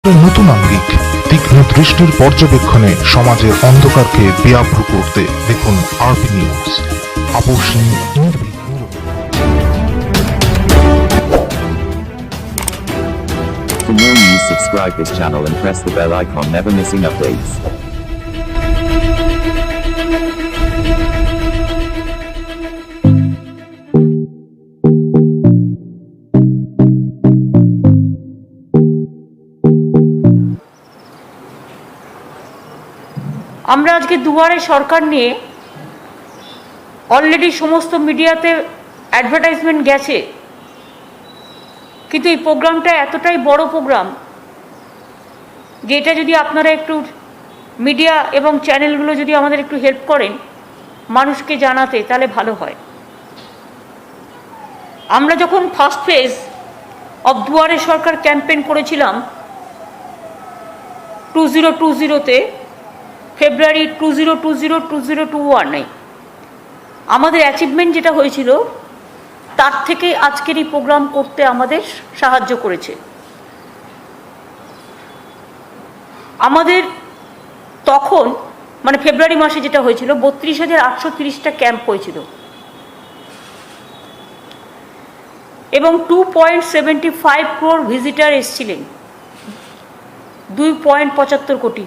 নতুন আঙ্গিক তীক্ষ্ণ দৃষ্টির পর্যবেক্ষণে সমাজের অন্ধকারকে বেআব্রু করতে দেখুন আরবি নিউজ। আপসহীন নির্ভীক। For more news, subscribe this channel and press the bell icon, never missing updates. আমরা আজকে দুয়ারে সরকার নিয়ে অলরেডি সমস্ত মিডিয়াতে অ্যাডভার্টাইজমেন্ট গেছে, কিন্তু এই প্রোগ্রামটা এতটাই বড় প্রোগ্রাম যে এটা যদি আপনারা একটু মিডিয়া এবং চ্যানেলগুলো যদি আমাদের একটু হেল্প করেন মানুষকে জানাতে, তাহলে ভালো হয়। আমরা যখন ফার্স্ট ফেজ অফ দুয়ারে সরকার ক্যাম্পেইন করেছিলাম 2020-তে, ফেব্রুয়ারি 2020-2021-এ আমাদের অ্যাচিভমেন্ট যেটা হয়েছিল তার থেকে আজকের এই প্রোগ্রাম করতে আমাদের সাহায্য করেছে। আমাদের তখন মানে ফেব্রুয়ারি মাসে যেটা হয়েছিল 32,830টা ক্যাম্প হয়েছিল এবং 2.75 crore ভিজিটার এসেছিলেন, 2.75 কোটি।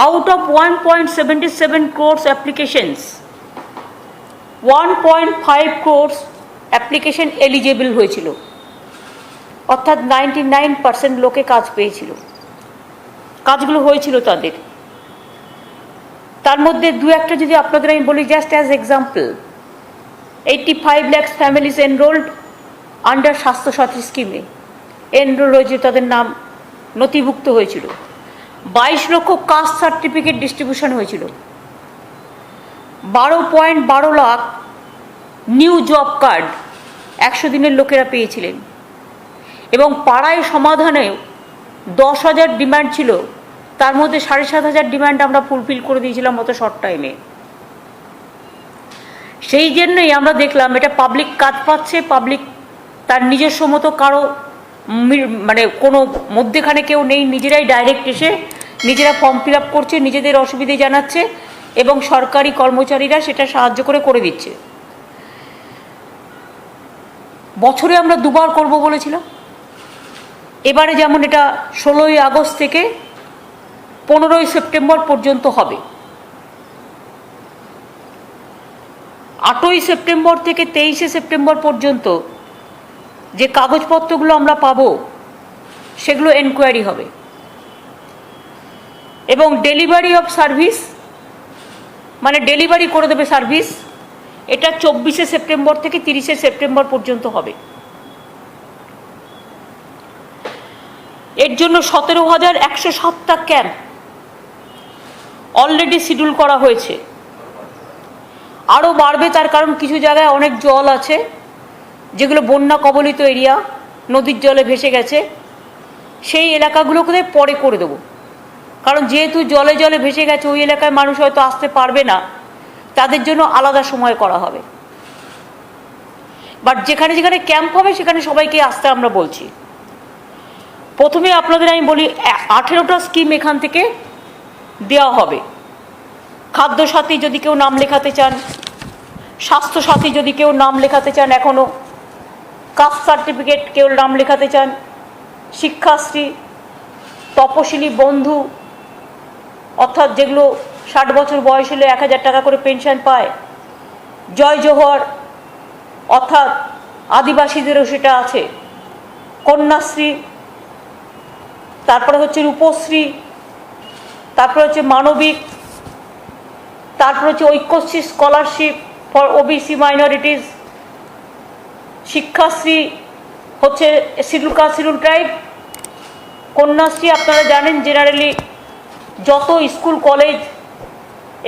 Out of 1.77 crores applications, 1.5 crores application eligible হয়েছিল, অর্থাৎ 99% লোকে কাজ পেয়েছিল, কাজগুলো হয়েছিল তাদের। তার মধ্যে দু একটা যদি আপনাদের আমি বলি, just as example, 85 lakhs families enrolled under Swasthya Sathi স্কিমে এনরোল হয়েছিল, তাদের নাম নথিভুক্ত হয়েছিল। 22 লক্ষ কাস্ট সার্টিফিকেট ডিস্ট্রিবিউশন হয়েছিল, 12.12 লাখ নিউ জব কার্ড 100 দিনের লোকেরা পেয়েছিলেন এবং পাড়ায় সমাধানে 10,000 ডিমান্ড ছিল, তার মধ্যে 7,500 ডিমান্ড আমরা ফুলফিল করে দিয়েছিলাম অত শর্ট টাইমে। সেই জন্যই আমরা দেখলাম এটা পাবলিক কাজ পাচ্ছে, পাবলিক তার নিজস্ব মতো কারো মানে কোনো মধ্যেখানে কেউ নেই, নিজেরাই ডাইরেক্ট এসে নিজেরা ফর্ম ফিল আপ করছে, নিজেদের অসুবিধে জানাচ্ছে এবং সরকারি কর্মচারীরা সেটা সাহায্য করে দিচ্ছে। বছরে আমরা দুবার করব বলেছিলাম, এবারে যেমন এটা 16ই আগস্ট থেকে 15ই সেপ্টেম্বর পর্যন্ত হবে। 8ই সেপ্টেম্বর থেকে 23শে সেপ্টেম্বর পর্যন্ত যে কাগজপত্রগুলো আমরা পাবো সেগুলো এনকোয়ারি হবে এবং ডেলিভারি অফ সার্ভিস মানে ডেলিভারি করে দেবে সার্ভিস, এটা 24শে সেপ্টেম্বর থেকে 30শে সেপ্টেম্বর পর্যন্ত হবে। এর জন্য 17,107টা ক্যাম্প অলরেডি শিডিউল করা হয়েছে, আরও বাড়বে। তার কারণ কিছু জায়গায় অনেক জল আছে যেগুলো বন্যা কবলিত এরিয়া, নদীর জলে ভেসে গেছে, সেই এলাকাগুলোকে পরে করে দেবো। কারণ যেহেতু জলে জলে ভেসে গেছে ওই এলাকায় মানুষ হয়তো আসতে পারবে না, তাদের জন্য আলাদা সময় করা হবে। বাট যেখানে যেখানে ক্যাম্প হবে সেখানে সবাইকে আসতে আমরা বলছি। প্রথমে আপনাদের আমি বলি 18টা স্কিম এখান থেকে দেওয়া হবে। খাদ্যসাথী যদি কেউ নাম লেখাতে চান, স্বাস্থ্যসাথী যদি কেউ নাম লেখাতে চান, এখনও কাস্ট সার্টিফিকেট কেউ নাম লেখাতে চান, শিক্ষাশ্রী, তপশিলি বন্ধু অর্থাৎ যেগুলো 60 বছর বয়স হলে 1,000 টাকা করে পেনশন পায়, জয় জোহর অর্থাৎ আদিবাসীদেরও সেটা আছে, কন্যাশ্রী, তারপরে হচ্ছে রূপশ্রী, তারপরে হচ্ছে মানবিক, তারপরে হচ্ছে Aikyashree scholarship for OBC minorities, Sikshashree হচ্ছে schedule caste schedule tribe, Kanyashree আপনারা জানেন জেনারেলি যত স্কুল কলেজ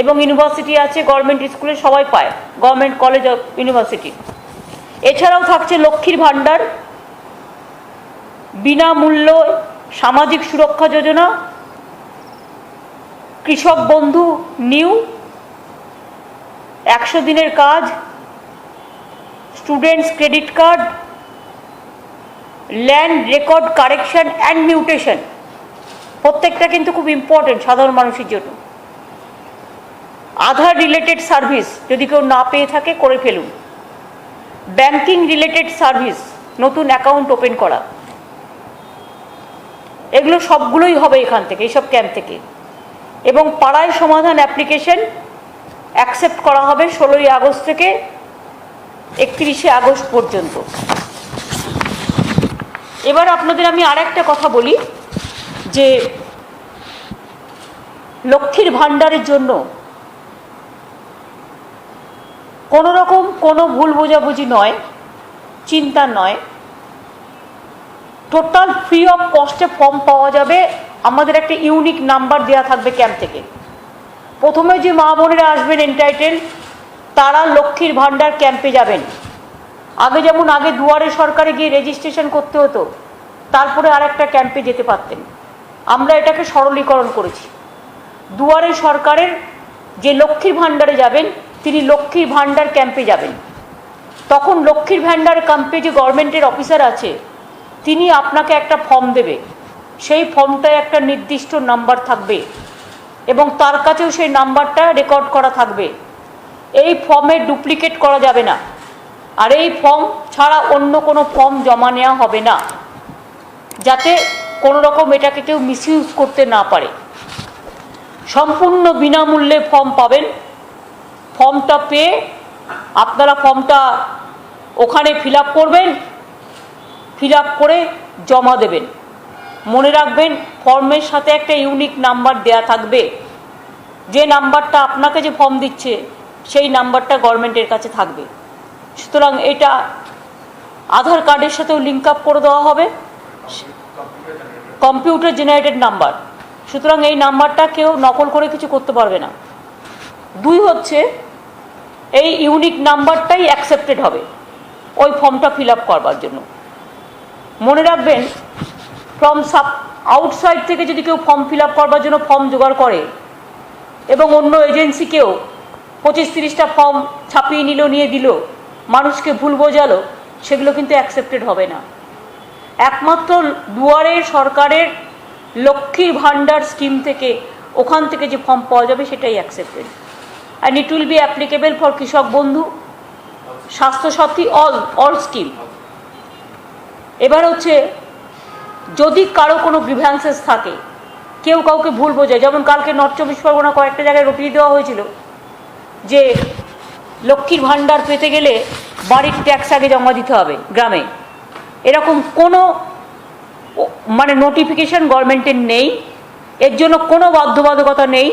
এবং ইউনিভার্সিটি আছে গভর্নমেন্ট স্কুলে সবাই পায়, গভর্নমেন্ট কলেজ অফ ইউনিভার্সিটি। এছাড়াও থাকছে লক্ষ্মীর ভাণ্ডার, বিনামূল্য সামাজিক সুরক্ষা যোজনা, কৃষক বন্ধু নিউ, 100 দিনের কাজ, students credit card, land record correction and mutation, প্রত্যেকটা কিন্তু খুব ইম্পর্টেন্ট সাধারণ মানুষের জন্য। আধার রিলেটেড সার্ভিস যদি কেউ না পেয়ে থাকে করে ফেলুন। ব্যাংকিং রিলেটেড সার্ভিস, নতুন অ্যাকাউন্ট ওপেন করা, এগুলো সবগুলোই হবে এখান থেকে, এইসব ক্যাম্প থেকে। এবং পাড়ায় সমাধান অ্যাপ্লিকেশন অ্যাকসেপ্ট করা হবে 16ই আগস্ট থেকে 31শে আগস্ট পর্যন্ত। এবার আপনাদের আমি আর একটা কথা বলি যে লক্ষ্মীর ভাণ্ডারের জন্য কোনো রকম কোনো ভুল বোঝাবুঝি নয়, চিন্তা নয়, টোটাল ফ্রি অফ কস্টে ফর্ম পাওয়া যাবে। আমাদের একটা ইউনিক নাম্বার দেওয়া থাকবে ক্যাম্প থেকে। প্রথমে যে মা বোনেরা আসবেন এন্টাইটেল, তারা লক্ষ্মীর ভাণ্ডার ক্যাম্পে যাবেন। আগে যেমন আগে দুয়ারে সরকারে গিয়ে রেজিস্ট্রেশন করতে হতো, তারপরে আর একটা ক্যাম্পে যেতে পারতেন। আমরা এটাকে সরলীকরণ করেছি। দুয়ারে সরকারের যে লক্ষ্মীর ভাণ্ডারে যাবেন, তিনি লক্ষ্মীর ভাণ্ডার ক্যাম্পে যাবেন। তখন লক্ষ্মীর ভাণ্ডার ক্যাম্পে যে গভর্নমেন্টের অফিসার আছে, তিনি আপনাকে একটা ফর্ম দেবে। সেই ফর্মটায় একটা নির্দিষ্ট নাম্বার থাকবে এবং তার কাছেও সেই নাম্বারটা রেকর্ড করা থাকবে। এই ফর্মে ডুপ্লিকেট করা যাবে না, আর এই ফর্ম ছাড়া অন্য কোনো ফর্ম জমা নেওয়া হবে না, যাতে কোনো রকম এটাকে কেউ মিসইউজ করতে না পারে। সম্পূর্ণ বিনামূল্যে ফর্ম পাবেন। ফর্মটা পেয়ে আপনারা ফর্মটা ওখানে ফিল আপ করবেন, ফিল আপ করে জমা দেবেন। মনে রাখবেন, ফর্মের সাথে একটা ইউনিক নাম্বার দেয়া থাকবে। যে নাম্বারটা আপনাকে যে ফর্ম দিচ্ছে, সেই নাম্বারটা গভর্নমেন্টের কাছে থাকবে। সুতরাং এটা আধার কার্ডের সাথেও লিঙ্ক আপ করে দেওয়া হবে, কম্পিউটার জেনারেটেড নাম্বার। সুতরাং এই নাম্বারটা কেউ নকল করে কিছু করতে পারবে না। 2 হচ্ছে, এই ইউনিক নাম্বারটাই অ্যাকসেপ্টেড হবে ওই ফর্মটা ফিল আপ করবার জন্য। মনে রাখবেন, ফ্রম আউটসাইড থেকে যদি কেউ ফর্ম ফিল আপ করবার জন্য ফর্ম জোগাড় করে এবং অন্য এজেন্সিকেও 25-30টা ফর্ম ছাপিয়ে নিল, নিয়ে দিল, মানুষকে ভুল বোঝালো, সেগুলো কিন্তু অ্যাকসেপ্টেড হবে না। একমাত্র দুয়ারে সরকারের লক্ষ্মীর ভাণ্ডার স্কিম থেকে, ওখান থেকে যে ফর্ম পাওয়া যাবে, সেটাই accepted. And it will be applicable for কৃষক বন্ধু, স্বাস্থ্যসাথী, অল স্কিম। এবার হচ্ছে, যদি কারো কোনো গ্রিভ্যান্সেস থাকে, কেউ কাউকে ভুল বোঝায়, যেমন কালকে নর্থ 24 পরগনা কয়েকটা জায়গায় রটিয়ে দেওয়া হয়েছিল যে লক্ষ্মীর ভাণ্ডার পেতে গেলে বাড়ির ট্যাক্স আগে জমা দিতে হবে গ্রামে। এরকম কোনো নোটিফিকেশন গভর্নমেন্টের নেই, এর জন্য কোনো বাধ্যবাধকতা নেই।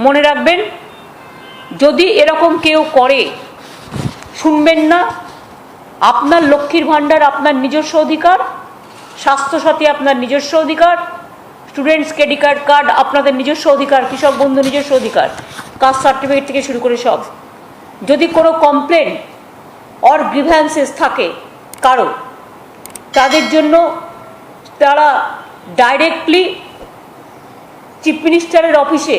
মনে রাখবেন, যদি এরকম কেউ করে, শুনবেন না। আপনার লক্ষ্মীর ভাণ্ডার আপনার নিজস্ব অধিকার, স্বাস্থ্যসাথী আপনার নিজস্ব অধিকার, স্টুডেন্টস ক্রেডিট কার্ড আপনাদের নিজস্ব অধিকার, কৃষক বন্ধু নিজস্ব অধিকার, কাস্ট সার্টিফিকেট থেকে শুরু করে সব। যদি কোনো কমপ্লেন অর গ্রিভ্যান্সেস থাকে কারো, তাদের জন্য তারা ডাইরেক্টলি চিফ মিনিস্টারের অফিসে,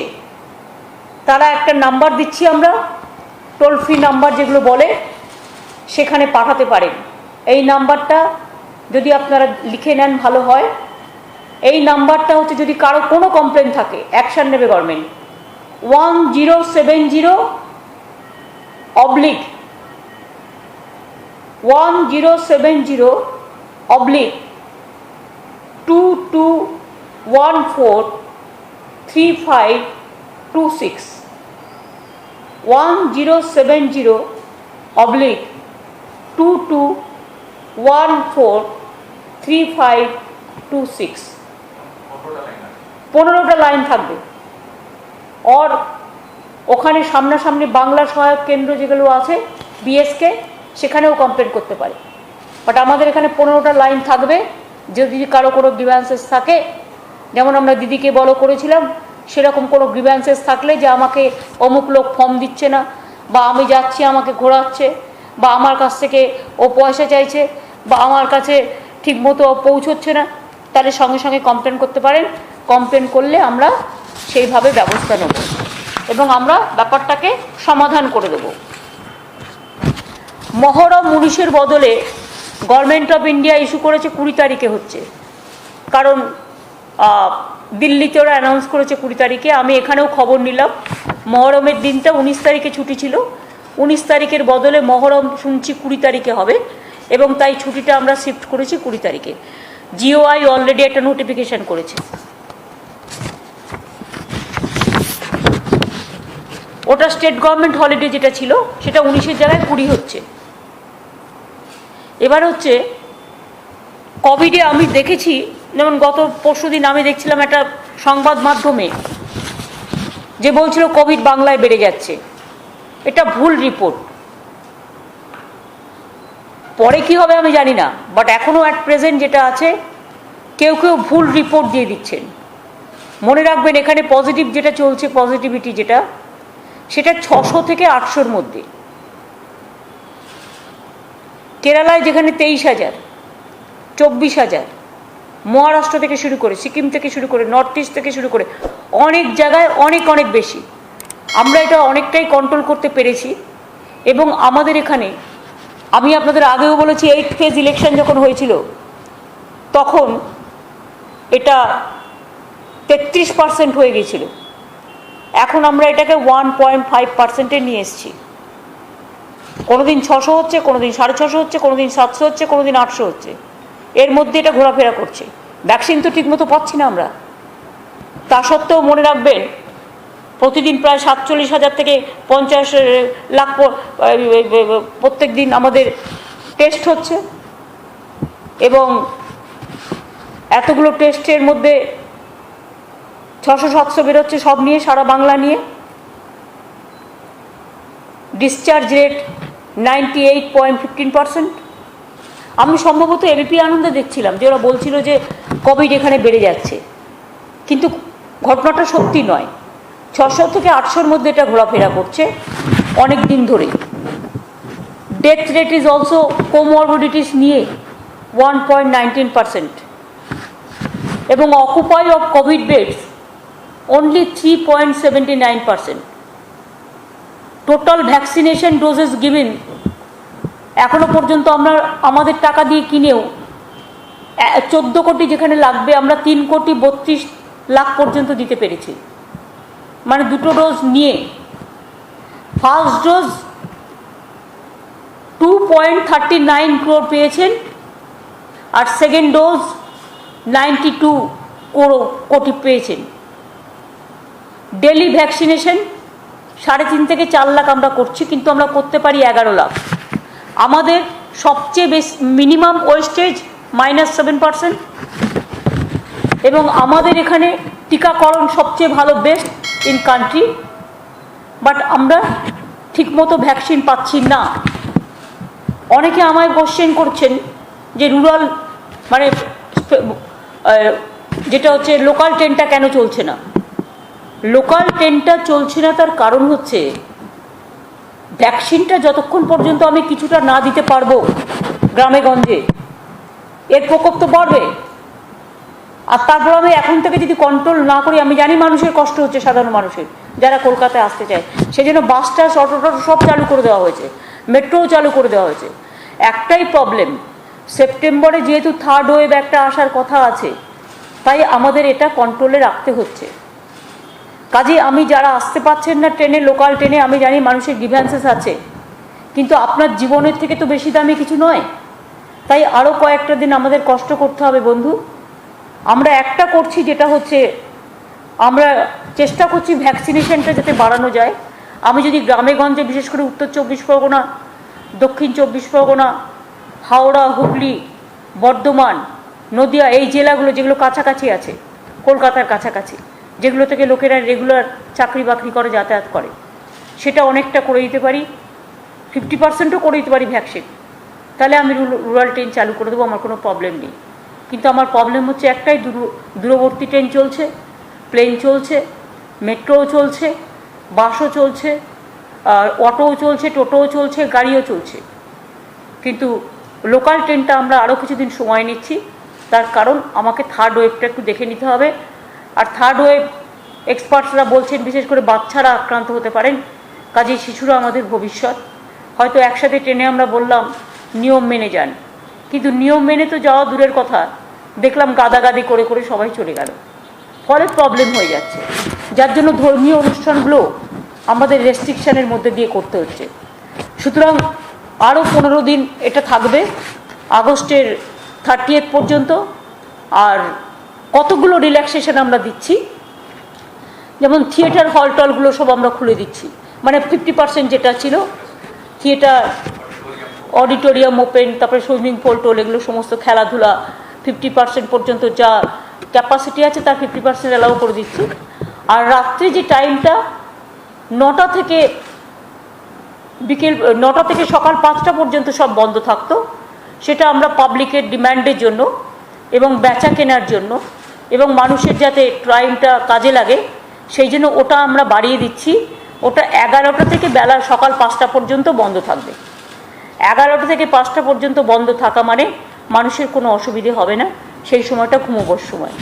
তারা একটা নাম্বার দিচ্ছি আমরা, টোল ফ্রি নাম্বার যেগুলো বলে, সেখানে পাঠাতে পারেন। এই নাম্বারটা যদি আপনারা লিখে নেন ভালো হয়। এই নাম্বারটা হচ্ছে, যদি কারো কোনো কমপ্লেন থাকে, অ্যাকশন নেবে গভর্নমেন্ট। 1070/22143526 1070/22143526 15টা লাইন থাকবে। আর ওখানে সামনাসামনি বাংলা সহায়ক কেন্দ্র যেগুলো আছে, বিএসকে, সেখানেও কমপ্লেন করতে পারে। বাট আমাদের এখানে 15টা লাইন থাকবে। যদি কারো কোনো গ্রিভ্যান্সেস থাকে, যেমন আমরা দিদিকে বলো করেছিলাম, সেরকম কোনো গ্রিভ্যান্সেস থাকলে, যে আমাকে অমুক লোক ফর্ম দিচ্ছে না, বা আমি যাচ্ছি আমাকে ঘোরাচ্ছে, বা আমার কাছ থেকে ও পয়সা চাইছে, বা আমার কাছে ঠিকমতো পৌঁছচ্ছে না, তাহলে সঙ্গে সঙ্গে কমপ্লেন করতে পারেন। কমপ্লেন করলে আমরা সেইভাবে ব্যবস্থা নেব এবং আমরা ব্যাপারটাকে সমাধান করে দেব। মহরম 19-এর বদলে গভর্নমেন্ট অফ ইন্ডিয়া ইস্যু করেছে 20 তারিখে হচ্ছে, কারণ দিল্লিতে ওরা অ্যানাউন্স করেছে 20 তারিখে। আমি এখানেও খবর নিলাম, মহরমের দিনটা 19 তারিখে ছুটি ছিল, 19 তারিখের বদলে মহরম শুনছি 20 তারিখে হবে, এবং তাই ছুটিটা আমরা শিফট করেছি 20 তারিখে। জিওআই অলরেডি একটা নোটিফিকেশন করেছে। ওটা স্টেট গভর্নমেন্ট হলিডে যেটা ছিল সেটা 19-এর জায়গায় 20 হচ্ছে। এবার হচ্ছে কোভিডে আমি দেখেছি, যেমন গত পরশুদিন আমি দেখছিলাম একটা সংবাদ মাধ্যমে যে বলছিল কোভিড বাংলায় বেড়ে যাচ্ছে। এটা ভুল রিপোর্ট। পরে কি হবে আমি জানি না, বাট এখনও অ্যাট প্রেজেন্ট যেটা আছে, কেউ কেউ ভুল রিপোর্ট দিয়ে দিচ্ছেন। মনে রাখবেন এখানে পজিটিভ যেটা চলছে, পজিটিভিটি যেটা, সেটা 600 থেকে 800-র মধ্যে। কেরালায় যেখানে 23,000, 24,000, মহারাষ্ট্র থেকে শুরু করে, সিকিম থেকে শুরু করে, নর্থ ইস্ট থেকে শুরু করে অনেক জায়গায় অনেক অনেক বেশি। আমরা এটা অনেকটাই কন্ট্রোল করতে পেরেছি। এবং আমাদের এখানে, আমি আপনাদের আগেও বলেছি, 8th ফেজ ইলেকশন যখন হয়েছিল তখন এটা 33% হয়ে গিয়েছিল। এখন আমরা এটাকে 1.5%-এ নিয়ে এসেছি। কোনোদিন 600 হচ্ছে, কোনোদিন 650 হচ্ছে, কোনোদিন 700 হচ্ছে, কোনোদিন 800 হচ্ছে। এর মধ্যে এটা ঘোরাফেরা করছে। ভ্যাকসিন তো ঠিকমতো পাচ্ছি না আমরা। তা সত্ত্বেও মনে রাখবেন প্রতিদিন প্রায় 47,000 থেকে 50 লাখ প্রত্যেক দিন আমাদের টেস্ট হচ্ছে, এবং এতগুলো টেস্টের মধ্যে 600-700 বেরোচ্ছে সব নিয়ে, সারা বাংলা নিয়ে। Discharge rate 98.15%। আমি সম্ভবত এবিপি আনন্দে দেখছিলাম যে ওরা বলছিল যে কোভিড এখানে বেড়ে যাচ্ছে, কিন্তু ঘটনাটা সত্যি নয়। 600 থেকে 800-র মধ্যে এটা ঘোরাফেরা করছে অনেক দিন ধরেই। Death rate is also comorbidities নিয়ে 1.19%, এবং occupy of Covid beds only 3.79%. Total vaccination doses given, এখনো পর্যন্ত আমরা আমাদের টাকা দিয়ে কিনেও 14 কোটি যেখানে লাগবে আমরা 3.32 লাখ পর্যন্ত দিতে পেরেছি, মানে দুটো ডোজ নিয়ে। ফার্স্ট ডোজ 2.39 crore পেয়েছেন, আর সেকেন্ড ডোজ 92 কোটি পেয়েছেন। ডেলি ভ্যাকসিনেশন 3.5 থেকে 4 লাখ আমরা করছি, কিন্তু আমরা করতে পারি 11 লাখ। আমাদের সবচেয়ে বেশি মিনিমাম ওয়েস্টেজ -7%, এবং আমাদের এখানে টিকাকরণ সবচেয়ে ভালো, বেস্ট ইন কান্ট্রি। বাট আমরা ঠিকমতো ভ্যাকসিন পাচ্ছি না। অনেকে আমায় কোশ্চেন করছেন যে রুরাল, মানে যেটা হচ্ছে লোকাল ট্রেনটা কেন চলছে না। লোকাল ট্রেনটা চলছে না তার কারণ হচ্ছে ভ্যাকসিনটা যতক্ষণ পর্যন্ত আমি কিছুটা না দিতে পারবো গ্রামে গঞ্জে, এর প্রকোপ তো বাড়বে। আর তারপর আমি এখন থেকে যদি কন্ট্রোল না করি, আমি জানি মানুষের কষ্ট হচ্ছে, সাধারণ মানুষের যারা কলকাতায় আসতে চায়, সেজন্য বাস টাস অটো টটো সব চালু করে দেওয়া হয়েছে, মেট্রোও চালু করে দেওয়া হয়েছে। একটাই প্রবলেম, সেপ্টেম্বরে যেহেতু থার্ড ওয়েভ একটা আসার কথা আছে, তাই আমাদের এটা কন্ট্রোলে রাখতে হচ্ছে। কাজে আমি যারা আসতে পারছেন না ট্রেনে, লোকাল ট্রেনে, আমি জানি মানুষের গ্রিভ্যান্সেস আছে, কিন্তু আপনার জীবনের থেকে তো বেশি দামি কিছু নয়। তাই আরও কয়েকটা দিন আমাদের কষ্ট করতে হবে বন্ধু। আমরা একটা করছি, যেটা হচ্ছে আমরা চেষ্টা করছি ভ্যাকসিনেশনটা যাতে বাড়ানো যায়। আমি যদি গ্রামে গঞ্জে, বিশেষ করে উত্তর 24 পরগনা, দক্ষিণ 24 পরগনা, হাওড়া, হুগলি, বর্ধমান, নদিয়া, এই জেলাগুলো যেগুলো কাছাকাছি আছে, কলকাতার কাছাকাছি, যেগুলো থেকে লোকেরা রেগুলার চাকরি বাকরি করে, যাতায়াত করে, সেটা অনেকটা করে দিতে পারি, 50%ও করে দিতে পারি ভ্যাকসিন, তাহলে আমি রুরাল ট্রেন চালু করে দেবো, আমার কোনো প্রবলেম নেই। কিন্তু আমার প্রবলেম হচ্ছে একটাই, দূরবর্তী ট্রেন চলছে, প্লেন চলছে, মেট্রোও চলছে, বাসও চলছে, অটোও চলছে, টোটোও চলছে, গাড়িও চলছে, কিন্তু লোকাল ট্রেনটা আমরা আরও কিছুদিন সময় নিচ্ছি। তার কারণ আমাকে থার্ড ওয়েভটা একটু দেখে নিতে হবে। আর থার্ড ওয়েভ এক্সপার্টসরা বলছেন বিশেষ করে বাচ্চারা আক্রান্ত হতে পারেন, কাজেই শিশুরা আমাদের ভবিষ্যৎ। হয়তো একসাথে ট্রেনে আমরা বললাম নিয়ম মেনে যান, কিন্তু নিয়ম মেনে তো যাওয়া দূরের কথা, দেখলাম গাদাগাদি করে করে সবাই চলে গেল, ফলে প্রবলেম হয়ে যাচ্ছে, যার জন্য ধর্মীয় অনুষ্ঠানগুলো আমাদের রেস্ট্রিকশানের মধ্যে দিয়ে করতে হচ্ছে। সুতরাং আরও 15 দিন এটা থাকবে, আগস্টের 30 পর্যন্ত। আর কতগুলো রিল্যাক্সেশন আমরা দিচ্ছি, যেমন থিয়েটার হল টলগুলো সব আমরা খুলে দিচ্ছি, মানে 50% যেটা ছিল থিয়েটার, অডিটোরিয়াম ওপেন, তারপরে সুইমিং পুল টোল, এগুলো সমস্ত খেলাধুলা 50% পর্যন্ত যা ক্যাপাসিটি আছে তার 50% অ্যালাউ করে দিচ্ছি। আর রাত্রে যে টাইমটা 9টা থেকে বিকেল 9টা থেকে সকাল 5টা পর্যন্ত সব বন্ধ থাকতো, সেটা আমরা পাবলিকের ডিম্যান্ডের জন্য এবং বেচা কেনার জন্য এবং মানুষের যাতে টাইমটা কাজে লাগে সেই জন্য ওটা আমরা বাড়িয়ে দিচ্ছি। ওটা 11টা থেকে বেলা সকাল 5টা পর্যন্ত বন্ধ থাকবে। 11টা থেকে 5টা পর্যন্ত বন্ধ থাকা মানে মানুষের কোনো অসুবিধে হবে না, সেই সময়টা ঘুমোবার সময়,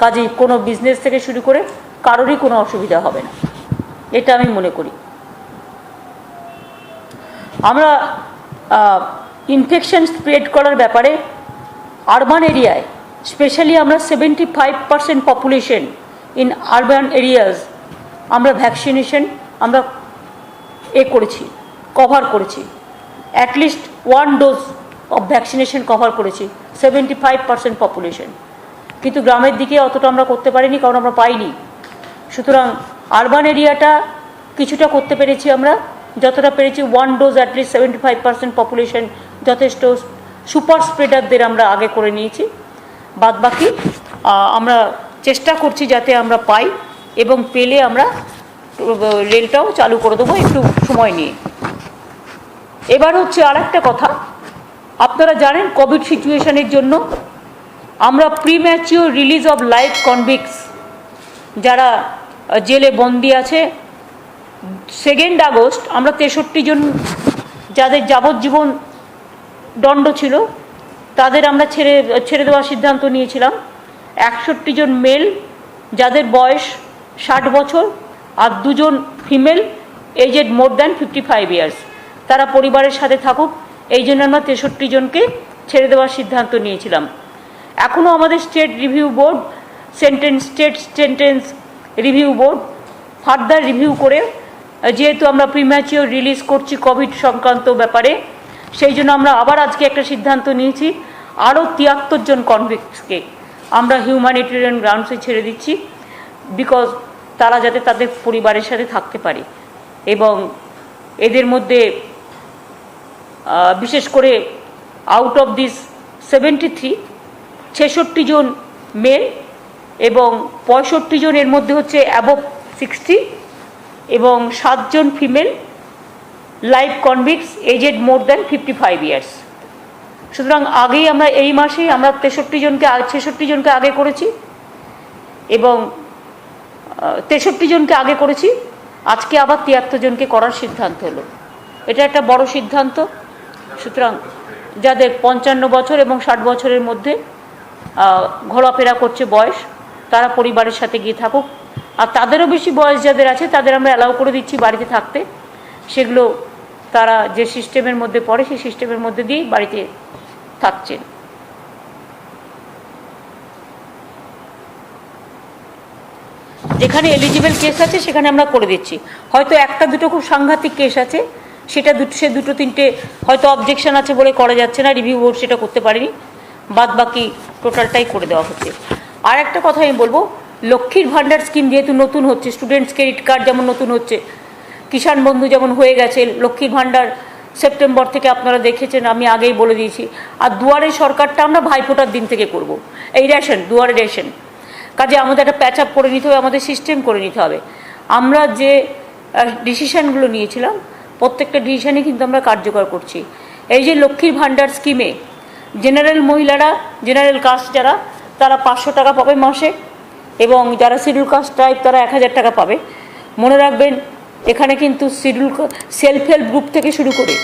কাজেই কোনো বিজনেস থেকে শুরু করে কারোরই কোনো অসুবিধা হবে না, এটা আমি মনে করি। আমরা ইনফেকশন স্প্রেড করার ব্যাপারে আরবান এরিয়ায় স্পেশালি আমরা 75% পপুলেশন ইন আরবান এরিয়াজ আমরা ভ্যাকসিনেশন আমরা করেছি, কভার করেছি, at least 1 dose of vaccination cover করেছি 75% পপুলেশন। কিন্তু গ্রামের দিকে অতটা আমরা করতে পারিনি, কারণ আমরা পাইনি। সুতরাং আরবান এরিয়াটা কিছুটা করতে পেরেছি আমরা, যতটা পেরেছি 1 ডোজ অ্যাটলিস্ট 75% পপুলেশন যথেষ্ট। সুপার স্প্রেডারদের আমরা আগে করে নিয়েছি, বাদ বাকি আমরা চেষ্টা করছি যাতে আমরা পাই, এবং পেলে আমরা রেলটাও চালু করে দেবো একটু সময় নিয়ে। এবার হচ্ছে আর একটা কথা, আপনারা জানেন কোভিড সিচুয়েশনের জন্য আমরা প্রিম্যাচিওর রিলিজ অফ লাইফ কনভিক্টস যারা জেলে বন্দি আছে, 2 আগস্ট আমরা 63 জন যাদের যাবজ্জীবন দণ্ড ছিল তাদের আমরা ছেড়ে দেওয়ার সিদ্ধান্ত নিয়েছিলাম। 61 জন মেল যাদের বয়স 60 বছর, আর 2 জন female aged more than 55 years, তারা পরিবারের সাথে থাকুক, এই জন্য আমরা 63 জনকে ছেড়ে দেওয়ার সিদ্ধান্ত নিয়েছিলাম। এখনও আমাদের state review board state sentence review board further review করে, যেহেতু আমরা প্রিম্যাচিওর রিলিজ করছি কোভিড সংক্রান্ত ব্যাপারে, সেই জন্য আমরা আবার আজকে একটা সিদ্ধান্ত নিয়েছি, আরও 73 জন কনভিক্টসকে আমরা হিউম্যানিটেরিয়ান গ্রাউন্ডসে ছেড়ে দিচ্ছি, বিকজ তারা যাতে তাদের পরিবারের সাথে থাকতে পারে। এবং এদের মধ্যে বিশেষ করে আউট অফ দিস 73, 66 জন মেল এবং 65 জন এর মধ্যে হচ্ছে অ্যাবভ 60, এবং 7 জন female life convicts aged more than 55 years. সুতরাং আগেই আমরা এই মাসেই আমরা 66 জনকে আগে করেছি, এবং 63 জনকে আগে করেছি, আজকে আবার 73 জনকে করার সিদ্ধান্ত হলো। এটা একটা বড় সিদ্ধান্ত। সুতরাং যাদের 55 বছর এবং 60 বছরের মধ্যে ঘোরাফেরা করছে বয়স, তারা পরিবারের সাথে গিয়ে থাকুক, আর তাদেরও বেশি বয়স যাদের আছে তাদের আমরা অ্যালাউ করে দিচ্ছি বাড়িতে থাকতে, সেগুলো তারা যে সিস্টেমের মধ্যে পড়ে সেই সিস্টেমের মধ্যে দিয়েই বাড়িতে থাকছেন। যেখানে এলিজিবল কেস আছে সেখানে আমরা করে দিচ্ছি। হয়তো 1-2 খুব সাংঘাতিক কেস আছে, সেটা সে 2-3টে হয়তো অবজেকশন আছে বলে করা যাচ্ছে না, রিভিউ বোর্ড সেটা করতে পারেনি, বাদ বাকি টোটালটাই করে দেওয়া হচ্ছে। আর একটা কথা আমি বলবো, লক্ষ্মীর ভাণ্ডার স্কিম যেহেতু নতুন হচ্ছে, স্টুডেন্টস ক্রেডিট কার্ড যেমন নতুন হচ্ছে, কিষাণ বন্ধু যেমন হয়ে গেছে, লক্ষ্মীর ভাণ্ডার সেপ্টেম্বর থেকে আপনারা দেখেছেন, আমি আগেই বলে দিয়েছি। আর দুয়ারে সরকারটা আমরা ভাইফোঁটার দিন থেকে করব। এই রেশন, দুয়ারে রেশন, কাজে আমাদের একটা প্যাচ আপ করে নিতে হবে, আমাদের সিস্টেম করে নিতে হবে। আমরা যে ডিসিশানগুলো নিয়েছিলাম প্রত্যেকটা ডিসিশানই কিন্তু আমরা কার্যকর করছি। এই যে লক্ষ্মীর ভাণ্ডার স্কিমে জেনারেল মহিলারা, জেনারেল কাস্ট যারা, তারা 500 টাকা পাবে মাসে, এবং যারা শিডিউল কাস্ট ট্রাইব তারা 1000 টাকা পাবে। মনে রাখবেন, এখানে কিন্তু সেলফ হেল্প গ্রুপ থেকে শুরু করে,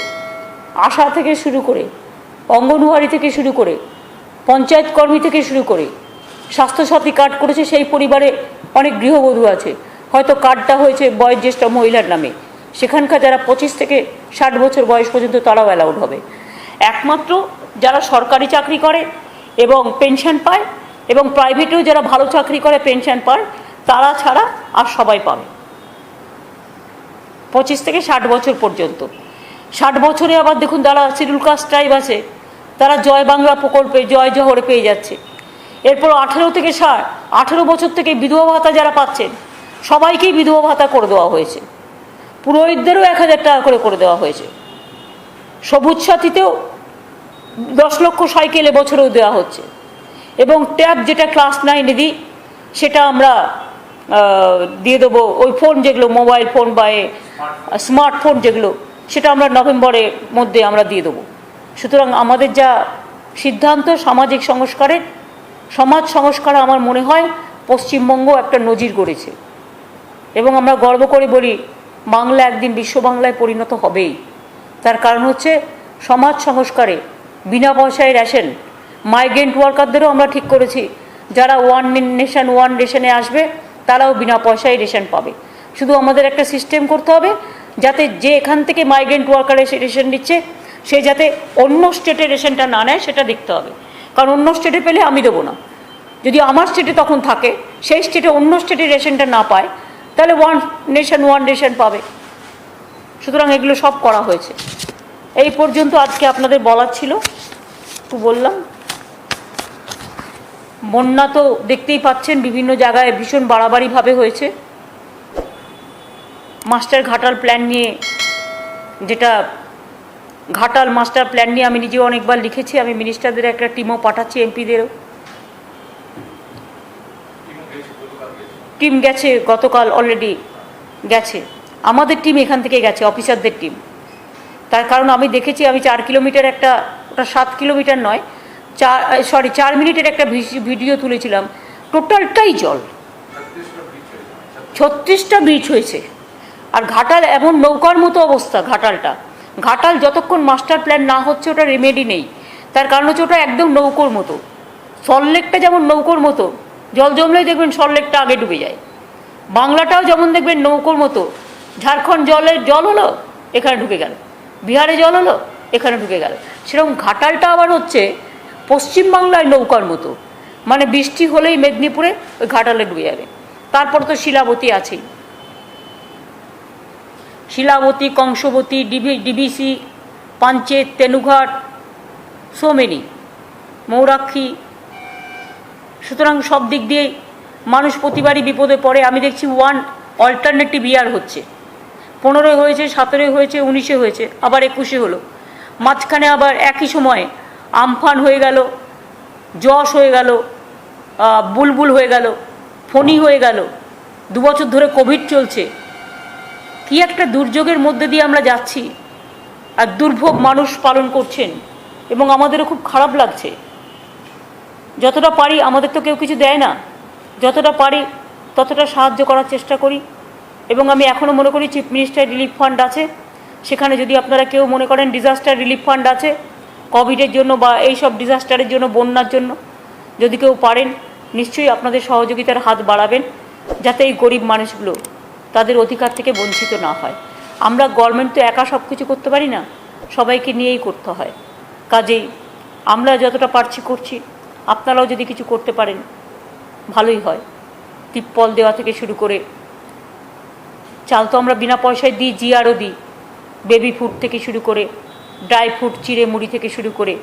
আশা থেকে শুরু করে, অঙ্গনওয়াড়ি থেকে শুরু করে, পঞ্চায়েত কর্মী থেকে শুরু করে, স্বাস্থ্যসাথী কার্ড করেছে সেই পরিবারে অনেক গৃহবধূ আছে, হয়তো কার্ডটা হয়েছে বয়োজ্যেষ্ঠ মহিলার নামে, সেখানকার যারা 25 থেকে 60 বছর বয়স পর্যন্ত তারাও অ্যালাউড হবে। একমাত্র যারা সরকারি চাকরি করে এবং পেনশন পায়, এবং প্রাইভেটেও যারা ভালো চাকরি করে পেনশন পায়, তারা ছাড়া আর সবাই পাবে। 25 থেকে 60 বছর পর্যন্ত। 60 বছরে আবার দেখুন যারা শিডিউল কাস্ট ট্রাইব আছে, তারা জয় বাংলা প্রকল্পে জয় জহরে পেয়ে যাচ্ছে। এরপর 18 থেকে 60, 18 বছর থেকে বিধবা ভাতা যারা পাচ্ছেন, সবাইকেই বিধবা ভাতা করে দেওয়া হয়েছে। পুরোহিতদেরও 1000 টাকা করে দেওয়া হয়েছে। সবুজ সাথীতেও 10 লক্ষ সাইকেল এবছরেও দেওয়া হচ্ছে। এবং ট্যাব যেটা ক্লাস 9-এ দিই, সেটা আমরা দিয়ে দেবো। ওই ফোন যেগুলো মোবাইল ফোন বা স্মার্টফোন যেগুলো, সেটা আমরা নভেম্বরের মধ্যে আমরা দিয়ে দেবো। সুতরাং আমাদের যা সিদ্ধান্ত সামাজিক সংস্কারের, সমাজ সংস্কারে আমার মনে হয় পশ্চিমবঙ্গ একটা নজির গড়েছে। এবং আমরা গর্ব করে বলি বাংলা একদিন বিশ্ব বাংলায় পরিণত হবেই। তার কারণ হচ্ছে সমাজ সংস্কারে বিনা পয়সায় রেশন, মাইগ্রেন্ট ওয়ার্কারদেরও আমরা ঠিক করেছি যারা ওয়ান নেশন ওয়ান রেশনে আসবে তারাও বিনা পয়সায় রেশন পাবে। শুধু আমাদের একটা সিস্টেম করতে হবে যাতে যে এখান থেকে মাইগ্রেন্ট ওয়ার্কার এসে রেশন দিচ্ছে সে যাতে অন্য স্টেটে রেশনটা না নেয় সেটা দেখতে হবে। কারণ অন্য স্টেটে পেলে আমি দেবো না। যদি আমার স্টেটে তখন থাকে, সেই স্টেটে অন্য স্টেটে রেশনটা না পায়, তাহলে ওয়ান নেশন ওয়ান রেশন পাবে। সুতরাং এগুলো সব করা হয়েছে। এই পর্যন্ত আজকে আপনাদের বলার ছিল, একটু বললাম। বন্যা তো দেখতেই পাচ্ছেন বিভিন্ন জায়গায় ভীষণ বাড়াবাড়িভাবে হয়েছে। মাস্টার ঘাটাল প্ল্যান নিয়ে, যেটা ঘাটাল মাস্টার প্ল্যান নিয়ে আমি নিজেও অনেকবার লিখেছি। আমি মিনিস্টারদের একটা টিমও পাঠাচ্ছি, এমপিদেরও টিম গেছে, গতকাল অলরেডি গেছে। আমাদের টিম এখান থেকে গেছে, অফিসারদের টিম। তার কারণ আমি দেখেছি, আমি 4 কিলোমিটার একটা, ওটা 7 কিলোমিটার নয়, 4 মিনিটের একটা ভিডিও তুলেছিলাম। টোটালটাই জল, 36টা ব্রিজ হয়েছে। আর ঘাটাল এমন নৌকার মতো অবস্থা। ঘাটাল যতক্ষণ মাস্টার প্ল্যান না হচ্ছে ওটা রেমেডি নেই। তার কারণ হচ্ছে ওটা একদম নৌকোর মতো। সল্টলেকটা যেমন নৌকোর মতো, জল জমলেই দেখবেন সল্টলেকটা আগে ডুবে যায়। বাংলাটাও যেমন দেখবেন নৌকোর মতো, ঝাড়খণ্ড জল হলো এখানে ঢুকে গেল, বিহারে জল হলো এখানে ঢুকে গেল। সেরকম ঘাটালটা আবার হচ্ছে পশ্চিমবাংলায় নৌকার মতো, মানে বৃষ্টি হলেই মেদিনীপুরে ওই ঘাটালে ডুবে যাবে। তারপর তো শিলাবতী আছেই, Shilabati, Kangsabati, DBC, Panchet, Tenughat, so many, Mayurakshi. সুতরাং সব দিক দিয়েই মানুষ প্রতিবারই বিপদে পড়ে। আমি দেখছি ওয়ান অল্টারনেটিভ ইয়ার হচ্ছে, 15 হয়েছে, 17 হয়েছে, 19 হয়েছে, আবার 21 হলো। মাঝখানে আবার একই সময়ে আমফান হয়ে গেল, যশ হয়ে গেল, বুলবুল হয়ে গেল, ফণী হয়ে গেল। 2 বছর ধরে কোভিড চলছে। কি একটা দুর্যোগের মধ্যে দিয়ে আমরা যাচ্ছি, আর দুর্ভোগ মানুষ পালন করছেন, এবং আমাদেরও খুব খারাপ লাগছে। যতটা পারি, আমাদের তো কেউ কিছু দেয় না, যতটা পারি ততটা সাহায্য করার চেষ্টা করি। এবং আমি এখনও মনে করি চিফ মিনিস্টার রিলিফ ফান্ড আছে, সেখানে যদি আপনারা কেউ মনে করেন ডিজাস্টার রিলিফ ফান্ড আছে কোভিডের জন্য বা এই সব ডিজাস্টারের জন্য, বন্যার জন্য, যদি কেউ পারেন নিশ্চয়ই আপনাদের সহযোগিতার হাত বাড়াবেন, যাতে এই গরিব মানুষগুলো তাদের অধিকার থেকে বঞ্চিত না হয়। আমরা গভর্নমেন্ট তো একা সব কিছু করতে পারি না, সবাইকে নিয়েই করতে হয়। কাজেই আমরা যতটা পারছি করছি, আপনারাও যদি কিছু করতে পারেন ভালোই হয়। তিপ্পল দেওয়া থেকে শুরু করে, চাল তো আমরা বিনা পয়সায় দিই, জিআরও দিই, বেবি ফুড থেকে শুরু করে, ড্রাই ফ্রুট, চিড়ে মুড়ি থেকে শুরু করে,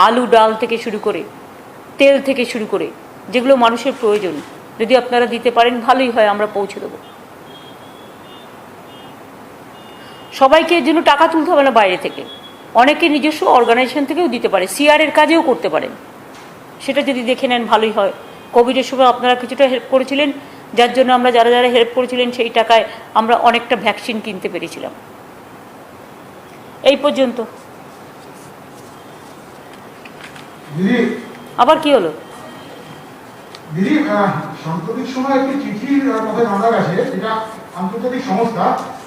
আলু ডাল থেকে শুরু করে, তেল থেকে শুরু করে, যেগুলো মানুষের প্রয়োজন যদি আপনারা দিতে পারেন ভালোই হয়, আমরা পৌঁছে দেবো। সবাইকে এর জন্য টাকা তুলতে হবে না বাইরে থেকে, অনেকে নিজস্ব অর্গানাইজেশন থেকেও দিতে পারে, সিআরের কাজেও করতে পারেন। সেটা যদি দেখে নেন ভালোই হয়। কোভিডের সময় আপনারা কিছুটা হেল্প করেছিলেন, যার জন্য আমরা যারা যারা হেল্প করেছিলেন সেই টাকায় আমরা অনেকটা ভ্যাকসিন কিনতে পেরেছিলাম। এই পর্যন্ত। আবার কি হলো দিদি? সাম্প্রতিক সময় একটি চিঠির কথা জানা গেছে, এটা আন্তর্জাতিক সংস্থা,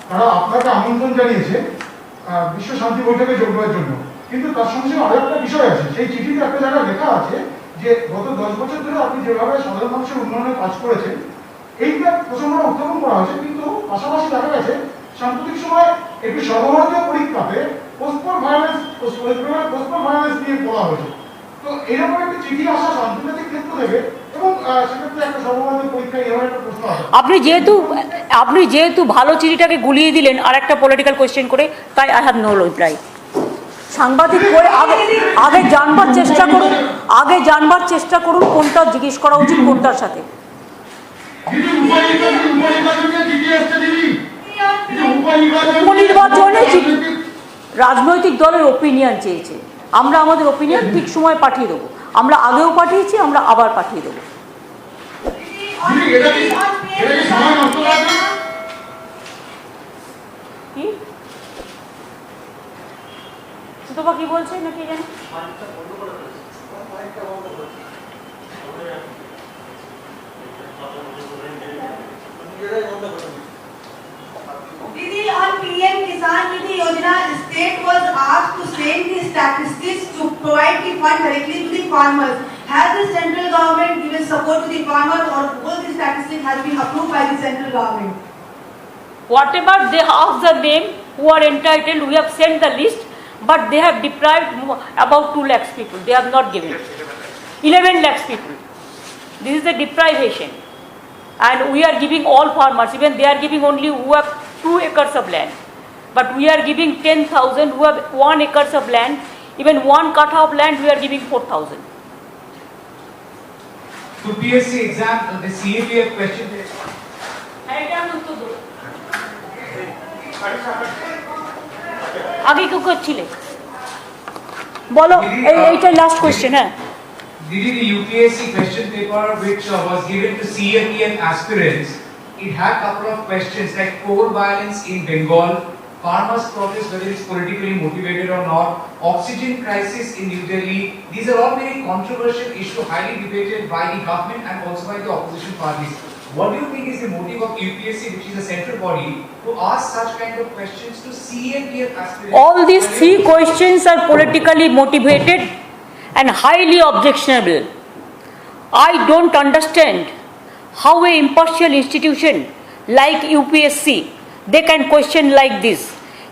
তারা আপনাকে আমন্ত্রণ জানিয়েছে বিশ্ব শান্তি বৈঠকে যোগ দেওয়ার জন্য। কিন্তু তার সঙ্গে আরো একটা বিষয় আছে, সেই চিঠিতে একটা জায়গায় লেখা আছে যে গত 10 বছর ধরে আপনি যেভাবে সাধারণ মানুষের উন্নয়নের কাজ করেছেন, এইটা প্রসঙ্গটা উত্থাপন করা হয়েছে। কিন্তু পাশাপাশি দেখা গেছে সাম্প্রতিক সময় একটি সর্বভারতীয় পরীক্ষাতে পোস্টপোন ভায়োলেন্স নিয়ে বলা হয়েছে। তো এরকম একটা চিঠি আসা আন্তর্জাতিক ক্ষেত্র থেকে এবং সেক্ষেত্রে একটা সর্বভারতীয় পরীক্ষা এরকম একটা প্রশ্ন আসে। আপনি যেহেতু ভালো চিঠিটাকে গুলিয়ে দিলেন আর একটা পলিটিক্যাল কোয়েশ্চেন করে, তাই আই হ্যাভ নো রিপ্লাই। সাংবাদিক করে আগে জানবার চেষ্টা করুন কোনটা জিজ্ঞেস করা উচিত কোনটার সাথে। উপনির্বাচনে রাজনৈতিক দলের ওপিনিয়ন চেয়েছে, আমরা আমাদের ওপিনিয়ন ঠিক সময় পাঠিয়ে দেবো। আমরা আগেও পাঠিয়েছি, আমরা আবার পাঠিয়ে দেবো। কি সুতপা কি বলছে নাকি জানি? Didi, on PM Kisan Nidhi Yojana, state was asked to send the statistics to provide the fund directly to the farmers. Has the central government given support to the farmers, or all the statistics has been approved by the central government? Whatever they ask the name who are entitled, we have sent the list, but they have deprived about 2 lakhs people. They have not given 11 lakhs people. This is the deprivation, and we are giving all farmers. Even they are giving only who have 2 acres of land, but we are giving 10,000 who have 1 acres of land. Even 1 kattha of land we are giving 4,000. To PSC exam, the CAPF question. আগে কেউ করছিলে বলো, এইটাই last question. হ্যাঁ, Didi, the UPSC question paper which was given to CAPF aspirants, it had a couple of questions like coal violence in Bengal, farmers' protest whether it's politically motivated or not, oxygen crisis in New Delhi. These are all very controversial issues, highly debated by the government and also by the opposition parties. What do you think is the motive of UPSC, which is a central body, to ask such kind of questions to CAPF aspirants? all these 3 questions are politically motivated and highly objectionable. I don't understand how a impartial institution like UPSC, they can question like this.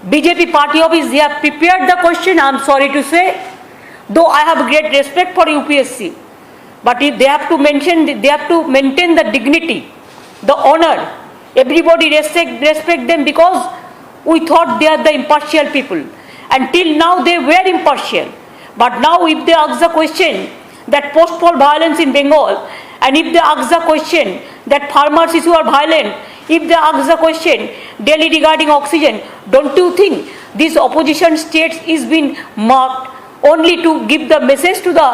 BJP party office, they have prepared the question, I'm sorry to say, though I have great respect for UPSC, but if they have to maintain the dignity, the honor. Everybody respect them because we thought they are the impartial people. Until now they were impartial. But now if they ask the question that post-poll violence in Bengal, and if they ask the question that farmers issue are violent, if they ask the question Delhi regarding oxygen, don't you think this opposition states is being marked only to give the message to the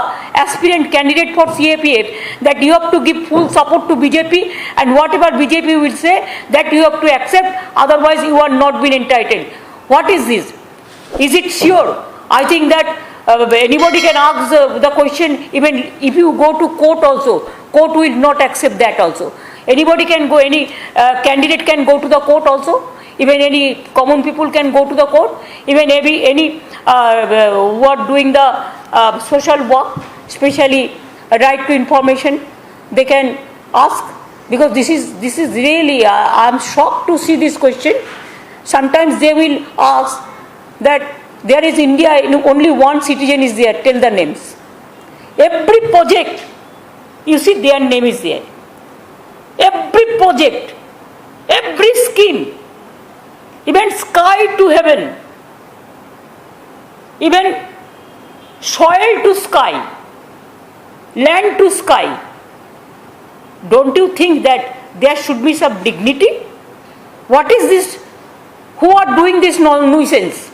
aspirant candidate for CAPF that you have to give full support to BJP, and whatever BJP will say that you have to accept, otherwise you are not been entitled. What is this? Is it sure? I think that anybody can ask the question. Even if you go to court also, court will not accept that also. Anybody can go, any candidate can go to the court also. Even any common people can go to the court. Even any who are doing the social work, especially right to information, they can ask, because this is really I am shocked to see this question. Sometimes they will ask that there is India, only one citizen is there, tell the names. Every project, you see their name is there. Every project, every scheme, even sky to heaven, even soil to sky, land to sky. Don't you think that there should be some dignity? What is this? Who are doing this nuisance?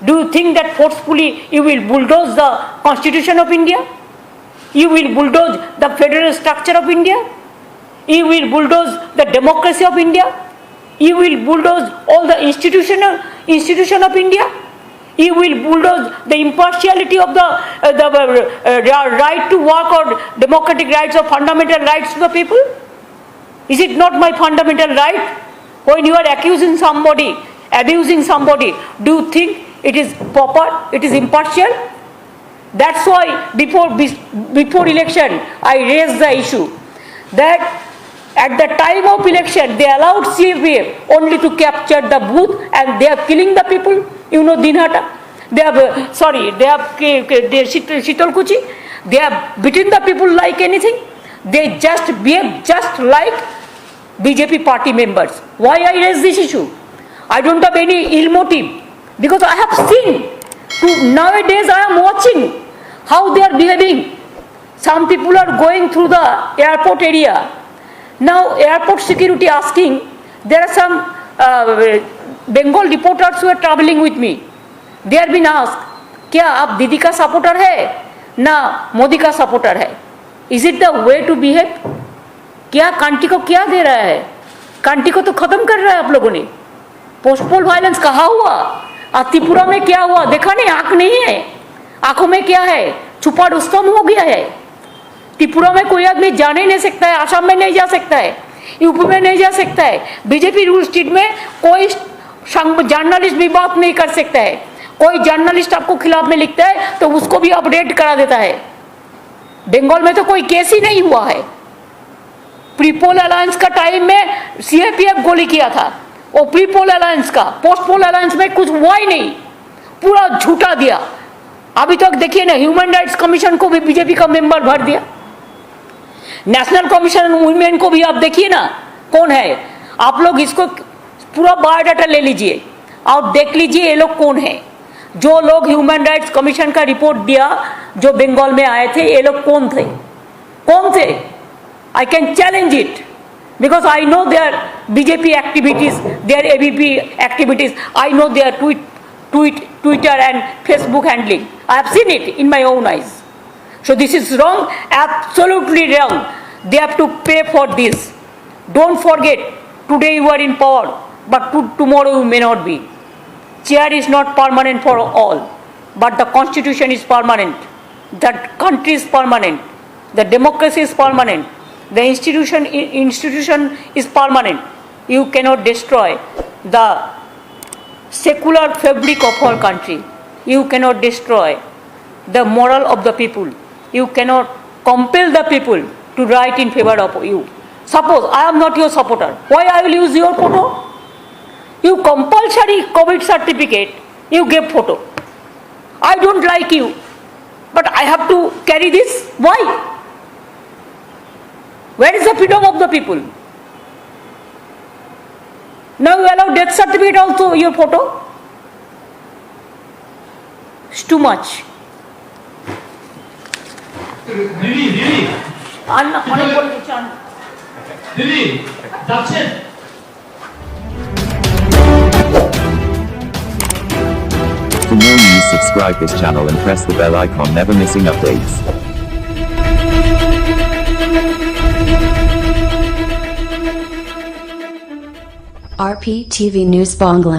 Do you think that forcefully you will bulldoze the Constitution of India? You will bulldoze the federal structure of India? You will bulldoze the democracy of India? You will bulldoze all the institution of India? You will bulldoze the impartiality of the right to work or democratic rights or fundamental rights to the people? Is it not my fundamental right? When you are accusing somebody, abusing somebody, do you think it is proper, it is impartial? That's why before election I raised the issue that at the time of election they allowed CAPF only to capture the booth, and they are killing the people. You know Dinhata? They have, they have Shitalkuchi. They have beaten the people like anything. They just behave just like BJP party members. Why I raise this issue? I don't have any ill motive. Because I have seen, nowadays I am watching how they are behaving. Some people are going through the airport area. Now airport security asking, there are some Bengal reporters who are traveling with me. They have been asked, क्या आप दीदी का supporter है ना मोदी का supporter है? Is it the way to behave? क्या कांटी को क्या दे रहा है? कांटी को तो खत्म कर रहा है आप लोगों ने. पोस्टपोल वायलेंस कहाँ हुआ? त्रिपुरा में क्या हुआ? देखा नहीं, आंख नहीं है, आंखों में क्या है? छुपा रुस्तम हो गया है. त्रिपुरा में कोई आदमी जाने नहीं सकता है, आसाम में नहीं जा सकता है, यूपी में नहीं जा सकता है. बीजेपी रूल स्टेट में कोई जर्नलिस्ट भी बात नहीं कर सकता है. कोई जर्नलिस्ट आपको खिलाफ में लिखता है तो उसको भी अपडेट करा देता है. बंगाल में तो कोई केस ही नहीं हुआ है. प्रीपोल अलायंस का टाइम में सीएपीएफ गोली किया था, वो प्रीपोल अलायंस का. पोस्टपोल अलायंस में कुछ हुआ ही नहीं, पूरा झूठा दिया. अभी तक देखिए ना, ह्यूमन राइट्स कमीशन को भी बीजेपी का मेंबर भर दिया. नेशनल कमीशन वुमेन को भी आप देखिए ना कौन है. आप लोग इसको पूरा बायोडाटा ले लीजिए और देख लीजिए ये लोग कौन है. जो लोग ह्यूमन राइट्स कमीशन का रिपोर्ट दिया, जो बंगाल में आए थे, ये लोग कौन थे? कौन थे? I can challenge it because I know their BJP activities, their ABP activities. I know their Twitter and Facebook handling. I have seen it in my own eyes. So this is wrong, absolutely wrong. They have to pay for this. Don't forget, today you are in power, but tomorrow you may not be. Chair is not permanent for all, but the constitution is permanent. The country is permanent. The democracy is permanent. The institution is permanent. You cannot destroy the secular fabric of our country. You cannot destroy the moral of the people. You cannot compel the people to write in favor of you. Suppose I am not your supporter. Why I will use your photo? You compulsory COVID certificate, you give photo. I don't like you, but I have to carry this. Why? Where is the freedom of the people? Now you allow death certificate also your photo? It's too much. Lily, অনেক বলতে চান। Lily, that's it. For more news, subscribe this channel and press the bell icon, never missing updates. RPTV News Bangla.